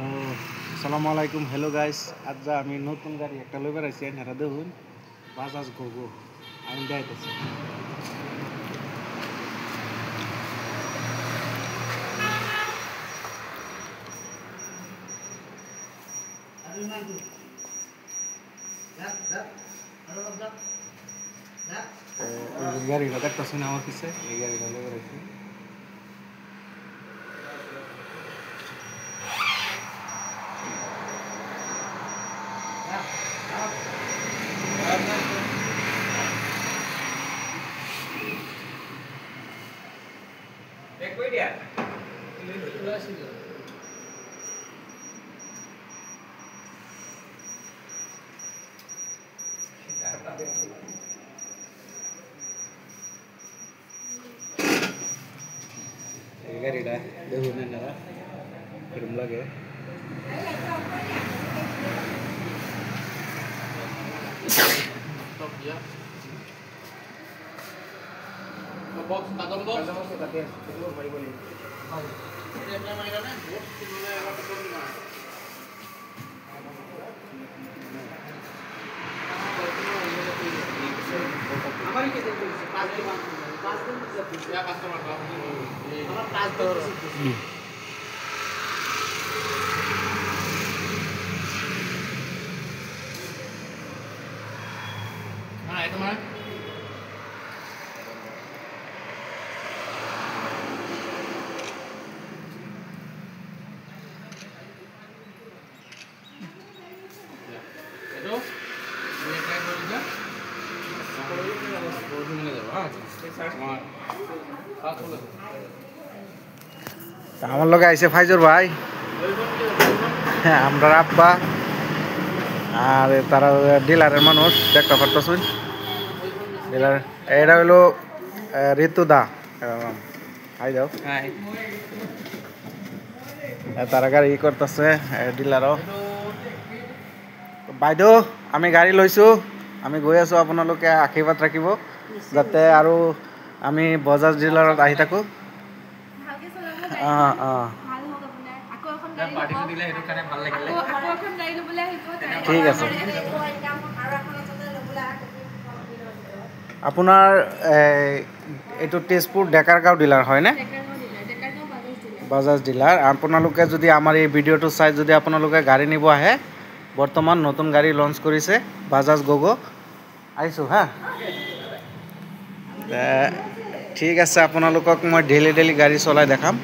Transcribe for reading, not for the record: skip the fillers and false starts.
তো আসসালামু আলাইকুম, হ্যালো গাইস। আজ আমি নতুন গাড়ি একটা লই বেড়াইছি। আপনারা দেখুন, বাজাজ গোগো আমি দেখাইতেছি। গাড়িটা দেখতেছেন আমার পিছে, এই গাড়িটা লই বেড়াইছি। এই গাড়িটা দেখুন আপনারা কিরম লাগে। আমার লগে আইছে ফাইজুর ভাই, আমরা আব্বা আর তারা ডিলারের মানুষ। দেখতে পারতেছুন ডিলার, এটা হইলো ঋতু দা। হাই যাও, তারা গাড়ি করতেছে ডিলারও। বাইদেউ আমি গাড়ি লৈছো, আমি গৈ আছো, আপোনালোকে আশীৰ্বাদ ৰাখিব যাতে আৰু আমি বজাজ ডিলাৰত আহি থাকোঁ। ঠিক আছে। আপোনাৰ এইটো তেজপুৰ ডেকাৰগাঁও ডিলাৰ হয়নে? বাজাজ ডিলাৰ। আপোনালোকে যদি আমাৰ এই ভিডিঅ'টো চাই যদি আপোনালোকে গাড়ী নিব আহে, বৰ্তমান নতুন গাড়ী লঞ্চ কৰিছে বাজাজ গোগো। আহিছোঁ হা। ঠিক আছে, আপোনালোকক মই ডেইলি গাড়ী চলাই দেখাম।